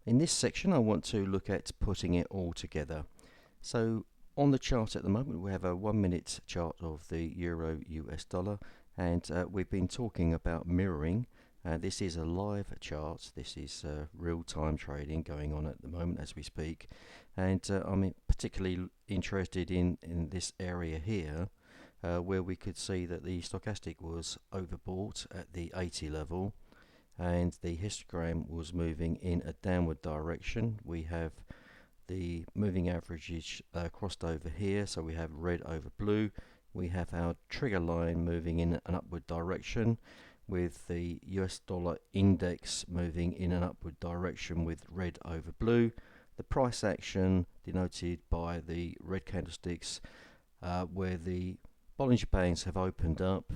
In this section I want to look at putting it all together. So on the chart at the moment we have a 1 minute chart of the Euro US dollar, and we've been talking about mirroring. This is a live chart. This is real-time trading going on at the moment as we speak, and I'm particularly interested in this area here where we could see that the stochastic was overbought at the 80 level and the histogram was moving in a downward direction. We have the moving averages crossed over here, so we have red over blue. We have our trigger line moving in an upward direction with the US dollar index moving in an upward direction with red over blue. The price action denoted by the red candlesticks where the Bollinger Bands have opened up,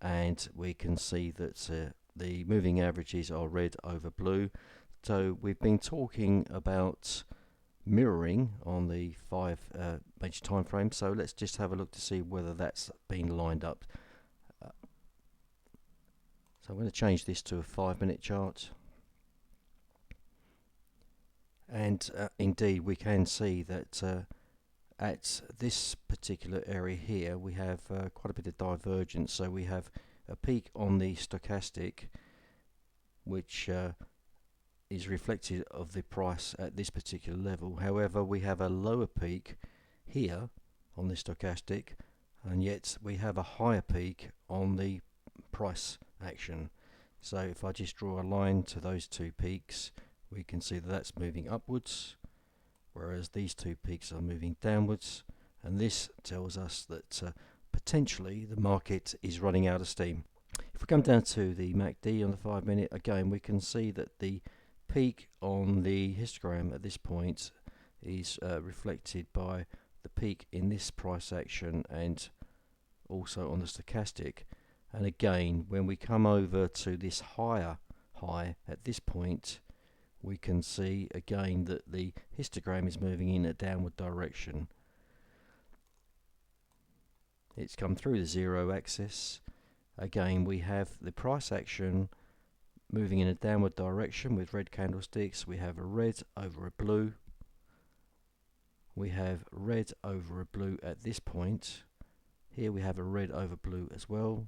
and we can see that the moving averages are red over blue. So we've been talking about mirroring on the 5 major time frames, so let's just have a look to see whether that's been lined up. So I'm going to change this to a 5-minute chart, and indeed we can see that at this particular area here we have quite a bit of divergence. So we have a peak on the stochastic which is reflected of the price at this particular level. However, we have a lower peak here on the stochastic, and yet we have a higher peak on the price action. So if I just draw a line to those two peaks, we can see that that's moving upwards, whereas these two peaks are moving downwards, and this tells us that potentially the market is running out of steam. If we come down to the MACD on the 5 minute, again we can see that the peak on the histogram at this point is reflected by the peak in this price action and also on the stochastic. And again, when we come over to this higher high at this point, we can see again that the histogram is moving in a downward direction. It's come through the zero axis. Again, we have the price action moving in a downward direction with red candlesticks. We have a red over a blue. We have red over a blue at this point. Here we have a red over blue as well.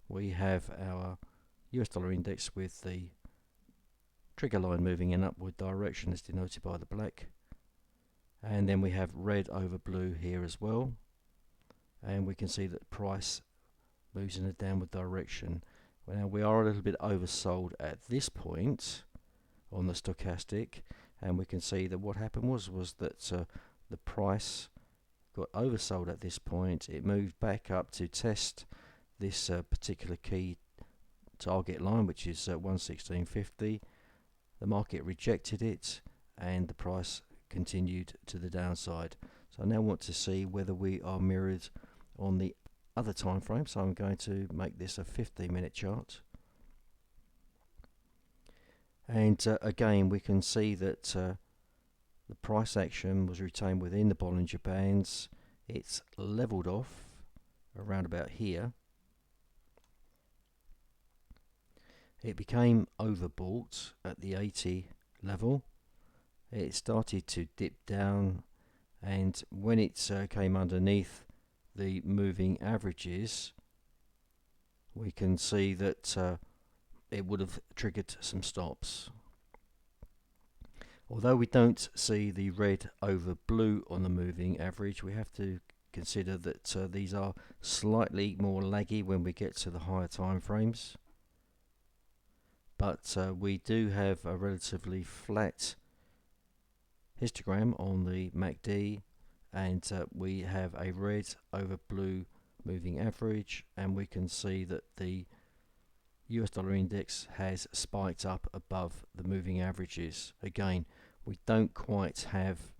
We have our US dollar index with the trigger line moving in upward direction as denoted by the black, and then we have red over blue here as well, and we can see that price moves in a downward direction. Well, now we are a little bit oversold at this point on the stochastic, and we can see that what happened was that the price got oversold at this point. It moved back up to test this particular key target line, which is 116.50. The market rejected it and the price continued to the downside. So I now want to see whether we are mirrored on the other time frame. So I'm going to make this a 15-minute chart. And again we can see that the price action was retained within the Bollinger Bands. It's leveled off around about here. It became overbought at the 80 level. It started to dip down, and when it came underneath the moving averages, we can see that it would have triggered some stops. Although we don't see the red over blue on the moving average, we have to consider that these are slightly more laggy when we get to the higher time frames. But we do have a relatively flat histogram on the MACD, and we have a red over blue moving average, and we can see that the US dollar index has spiked up above the moving averages. Again, we don't quite have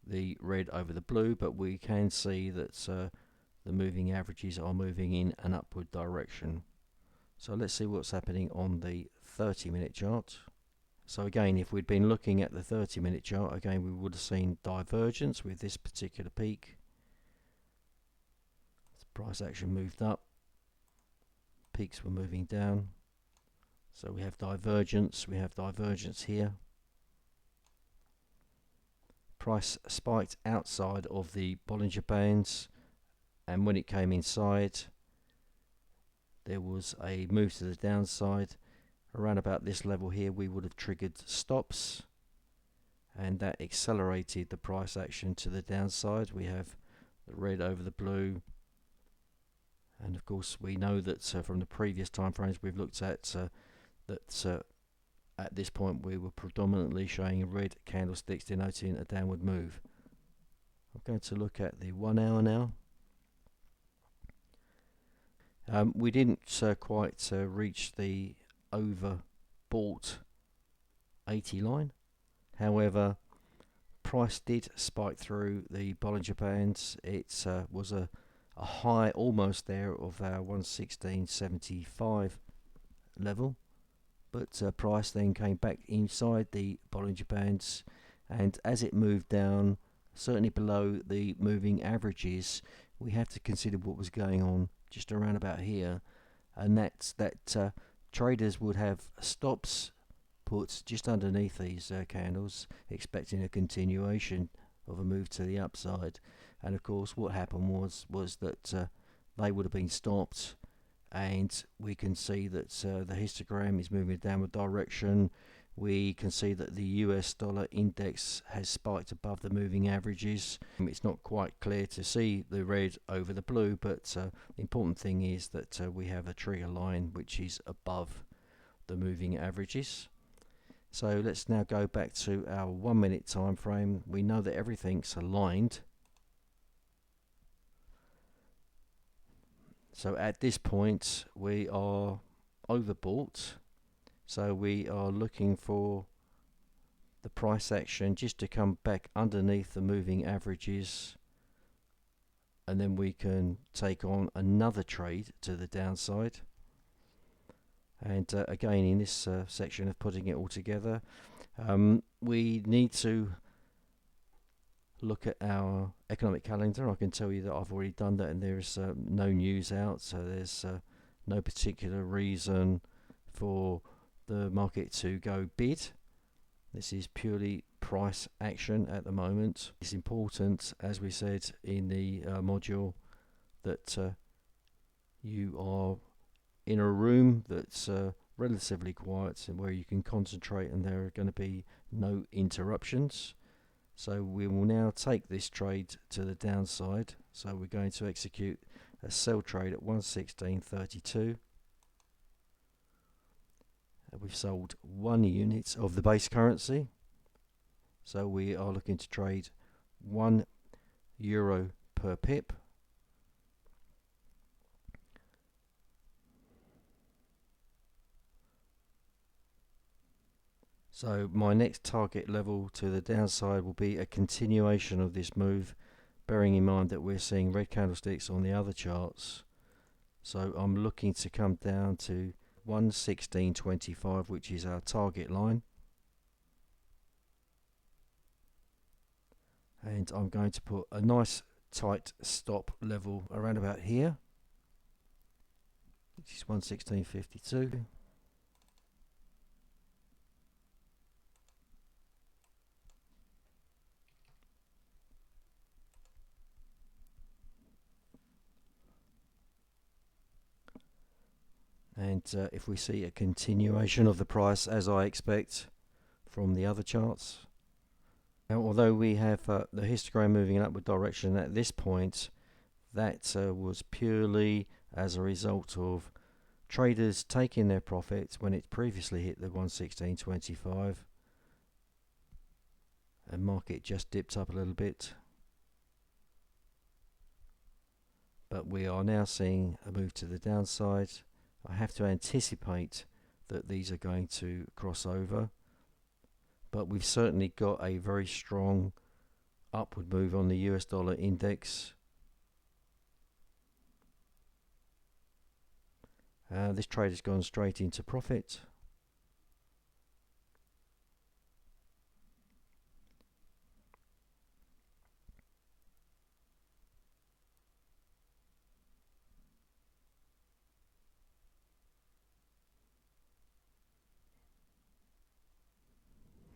the red over the blue, but we can see that the moving averages are moving in an upward direction. So let's see what's happening on the 30-minute chart. So again, if we'd been looking at the 30-minute chart, again we would have seen divergence with this particular peak. The price action moved up, peaks were moving down. So we have divergence here. price spiked outside of the Bollinger Bands, and when it came inside there was a move to the downside. Around about this level here we would have triggered stops, and that accelerated the price action to the downside. We have the red over the blue, and of course we know that from the previous time frames we've looked at that at this point we were predominantly showing red candlesticks denoting a downward move. I'm going to look at the 1 hour now. We didn't quite reach the overbought 80 line. However, price did spike through the Bollinger Bands. It was a high almost there of our 116.75 level, but price then came back inside the Bollinger Bands, and as it moved down, certainly below the moving averages, we have to consider what was going on just around about here, and that's that traders would have stops put just underneath these candles, expecting a continuation of a move to the upside. And of course what happened was that they would have been stopped, and we can see that the histogram is moving in a downward direction. We can see that the US dollar index has spiked above the moving averages. It's not quite clear to see the red over the blue, but the important thing is that we have a trigger line which is above the moving averages. So let's now go back to our 1 minute time frame. We know that everything's aligned. So at this point we are overbought. So we are looking for the price action just to come back underneath the moving averages, and then we can take on another trade to the downside. And again, in this section of putting it all together, we need to look at our economic calendar. I can tell you that I've already done that, and there's no news out, so there's no particular reason for the market to go bid. This is purely price action at the moment. It's important, as we said in the module, that you are in a room that's relatively quiet and where you can concentrate and there are going to be no interruptions. So we will now take this trade to the downside. So we're going to execute a sell trade at 116.32. We've sold 1 unit of the base currency, so we are looking to trade €1 per pip. So my next target level to the downside will be a continuation of this move, bearing in mind that we're seeing red candlesticks on the other charts. So I'm looking to come down to 116.25, which is our target line, and I'm going to put a nice tight stop level around about here, which is 116.52. And if we see a continuation of the price, as I expect from the other charts, now although we have the histogram moving in upward direction at this point, that was purely as a result of traders taking their profits when it previously hit the 116.25, and market just dipped up a little bit. But we are now seeing a move to the downside. I have to anticipate that these are going to cross over, but we've certainly got a very strong upward move on the US dollar index. This trade has gone straight into profit.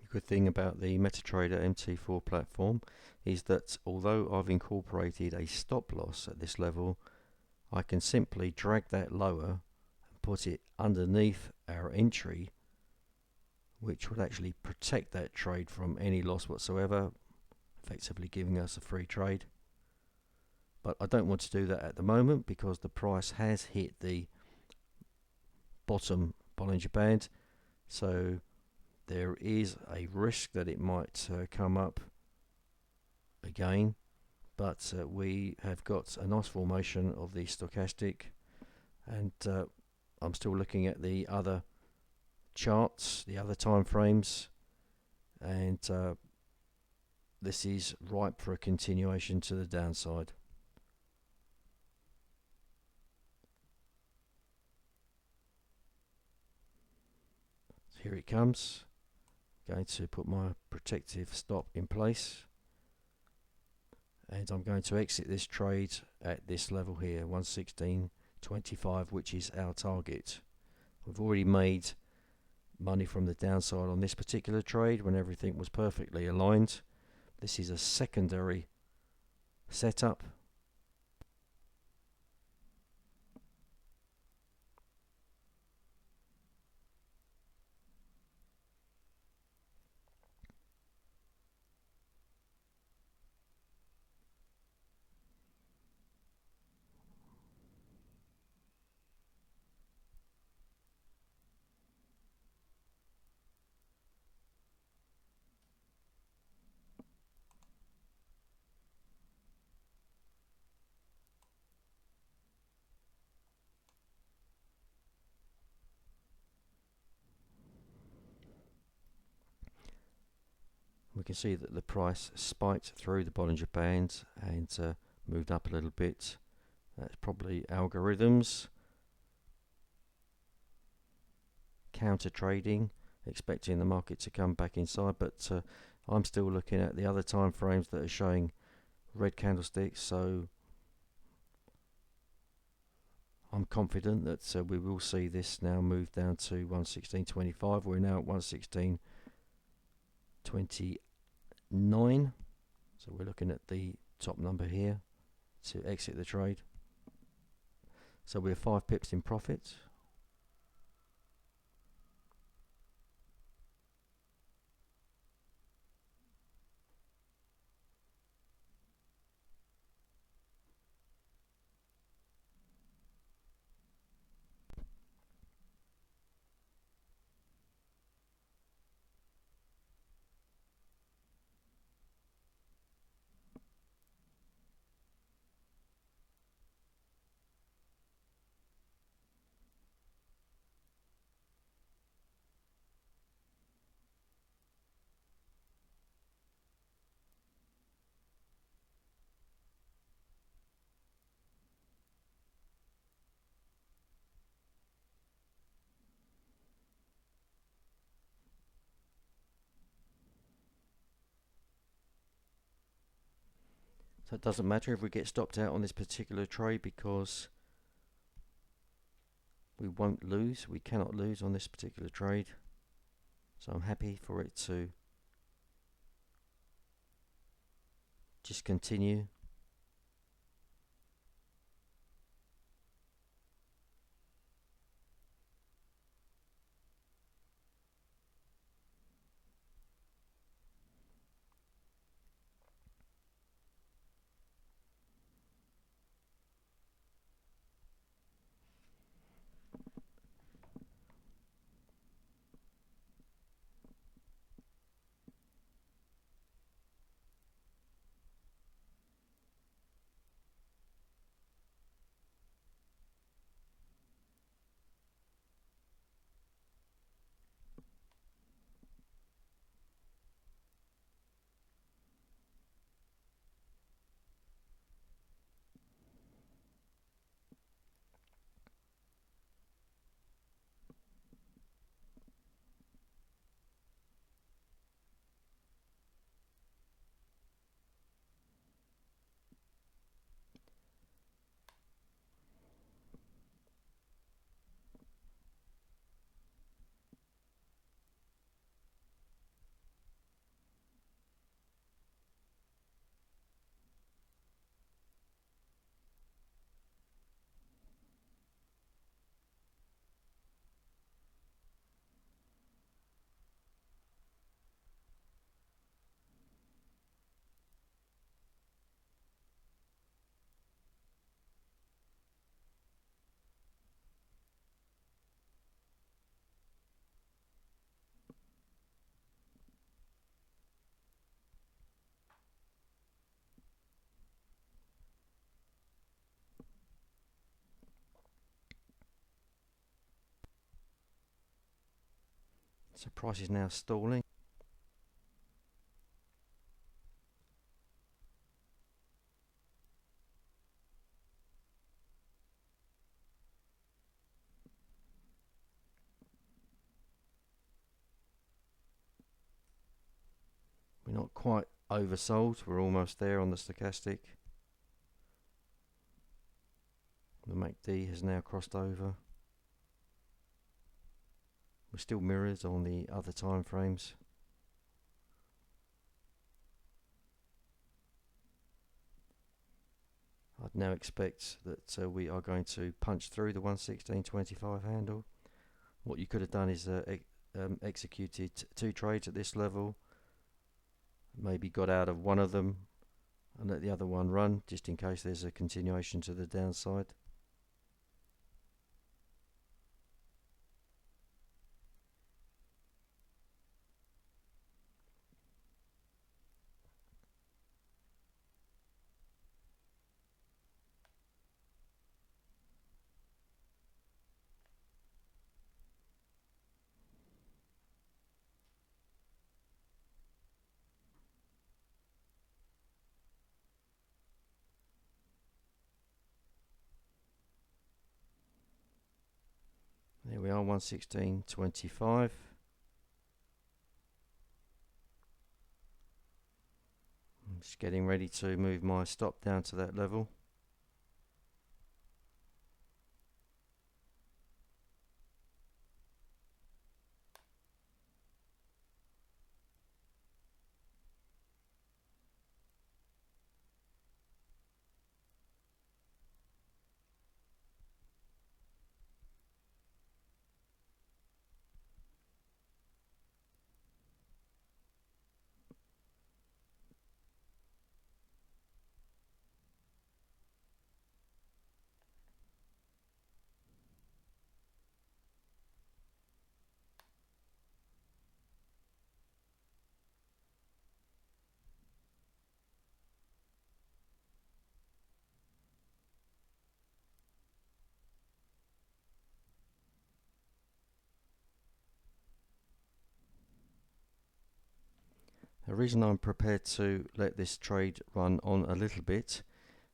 good thing about the MetaTrader MT4 platform is that although I've incorporated a stop loss at this level, I can simply drag that lower and put it underneath our entry, which would actually protect that trade from any loss whatsoever, effectively giving us a free trade. But I don't want to do that at the moment because the price has hit the bottom Bollinger Band, so there is a risk that it might come up again, but we have got a nice formation of the stochastic, and I'm still looking at the other charts, the other time frames, and this is ripe for a continuation to the downside. Here it comes. Going to put my protective stop in place, and I'm going to exit this trade at this level here, 116.25, which is our target. We've already made money from the downside on this particular trade when everything was perfectly aligned. This is a secondary setup. We can see that the price spiked through the Bollinger Band and moved up a little bit. That's probably algorithms counter trading, expecting the market to come back inside, but I'm still looking at the other time frames that are showing red candlesticks, so I'm confident that we will see this now move down to 116.25. We're now at 116.29, so we're looking at the top number here to exit the trade. So we're 5 pips in profit. So it doesn't matter if we get stopped out on this particular trade because we won't lose. We cannot lose on this particular trade. So I'm happy for it to just continue. So price is now stalling. We're not quite oversold. We're almost there on the stochastic. The MACD has now crossed over. We're still mirrored on the other time frames. I'd now expect that we are going to punch through the 116.25 handle. What you could have done is executed 2 trades at this level, maybe got out of one of them and let the other one run just in case there's a continuation to the downside. There we are, 116.25. I'm just getting ready to move my stop down to that level. The reason I'm prepared to let this trade run on a little bit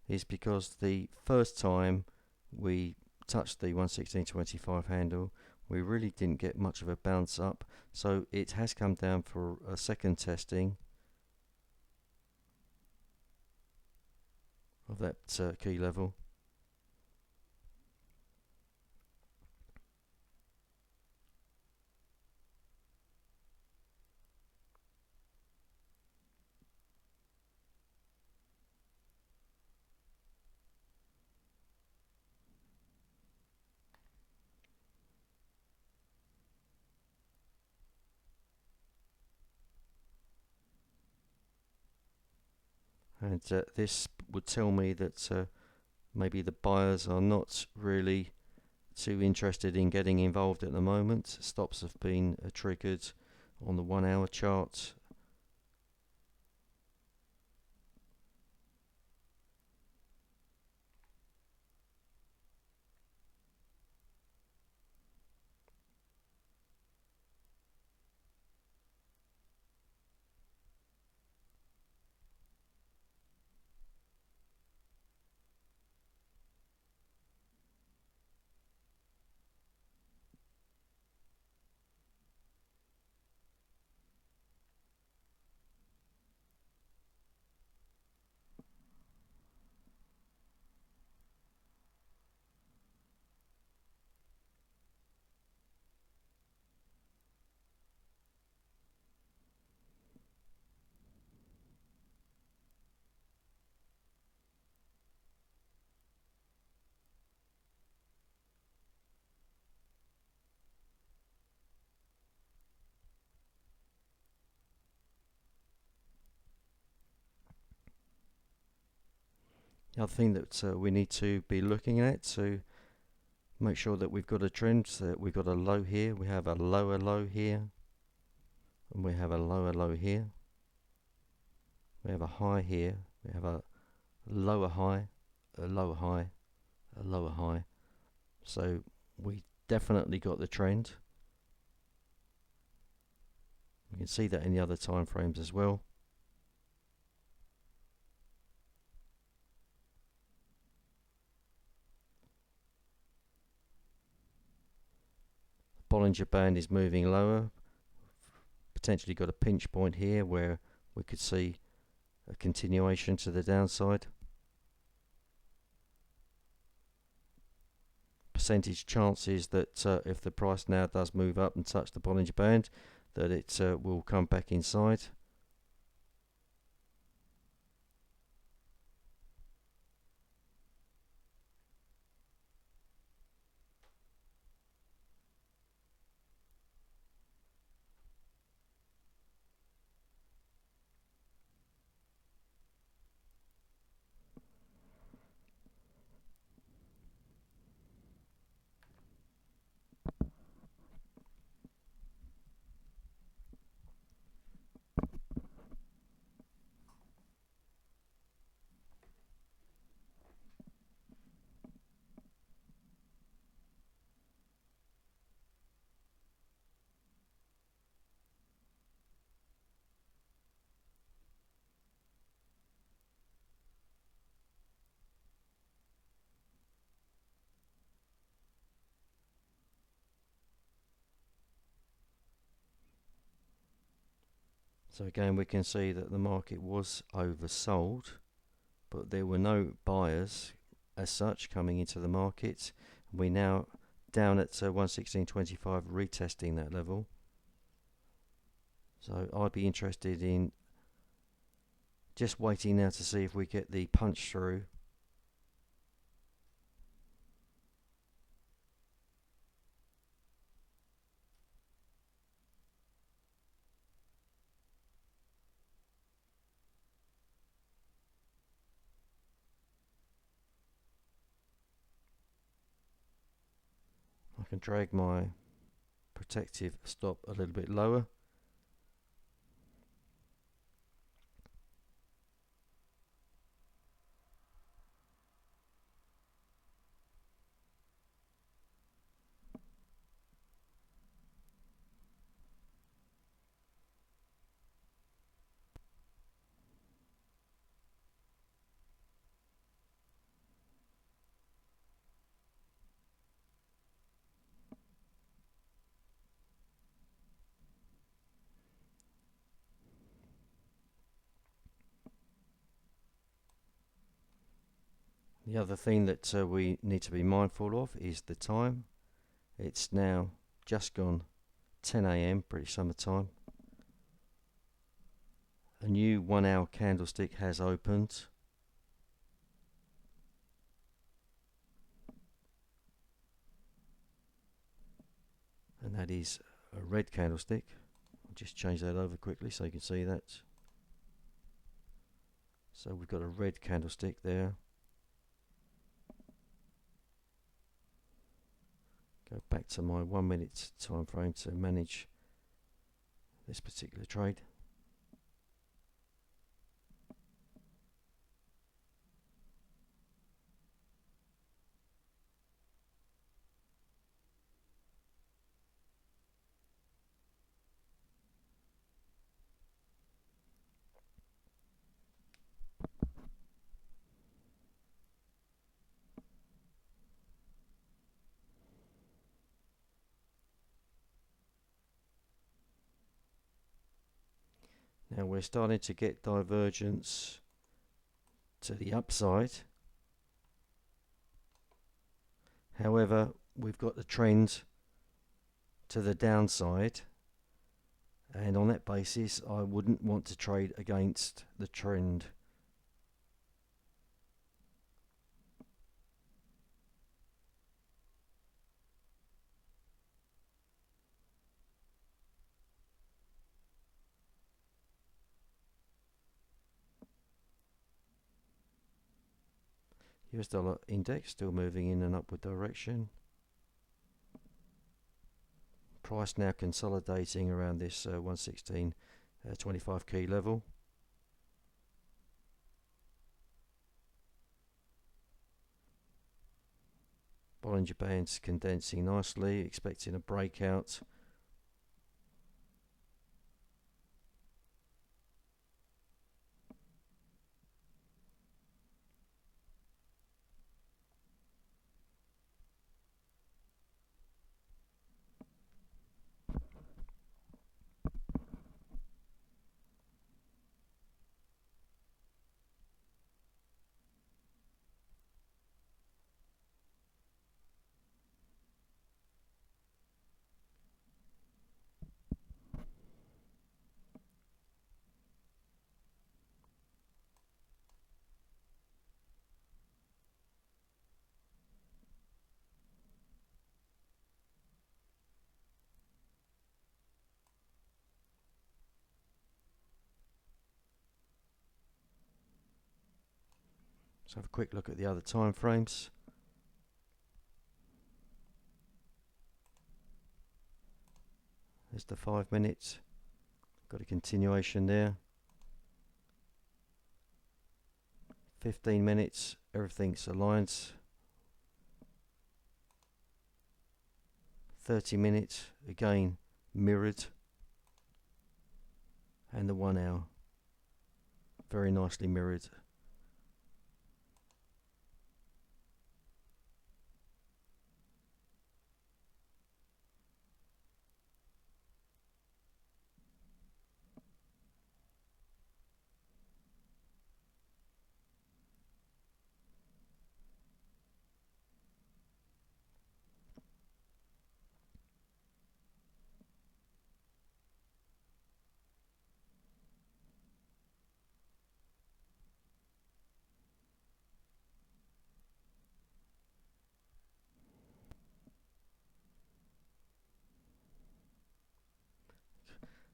is because the first time we touched the 116.25 handle, we really didn't get much of a bounce up, so it has come down for a second testing of that key level. And this would tell me that maybe the buyers are not really too interested in getting involved at the moment. Stops have been triggered on the 1 hour chart. The other thing that we need to be looking at to make sure that we've got a trend, so we've got a low here, we have a lower low here, and we have a lower low here. We have a high here, we have a lower high, a lower high, a lower high. So we definitely got the trend. can see that in the other time frames as well. Bollinger Band is moving lower. Potentially got a pinch point here where we could see a continuation to the downside. Percentage chances that if the price now does move up and touch the Bollinger Band, that it will come back inside. So again, we can see that the market was oversold, but there were no buyers as such coming into the market. We're now down at 116.25, retesting that level. So I'd be interested in just waiting now to see if we get the punch through. I can drag my protective stop a little bit lower. The other thing that we need to be mindful of is the time. It's now just gone 10 a.m. British Summer Time. A new 1 hour candlestick has opened. And that is a red candlestick. I'll just change that over quickly so you can see that. So we've got a red candlestick there. Go back to my 1 minute time frame to manage this particular trade. Now we're starting to get divergence to the upside. However, we've got the trend to the downside, and on that basis I wouldn't want to trade against the trend. US dollar index still moving in an upward direction. Price now consolidating around this 116.25 key level. Bollinger Bands condensing nicely, expecting a breakout. Let's have a quick look at the other time frames. There's the 5 minutes. Got a continuation there. 15 minutes, everything's aligned. 30 minutes, again mirrored. And the 1 hour, very nicely mirrored.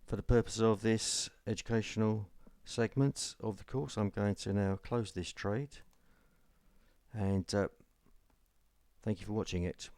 For the purpose of this educational segment of the course, I'm going to now close this trade, and thank you for watching it.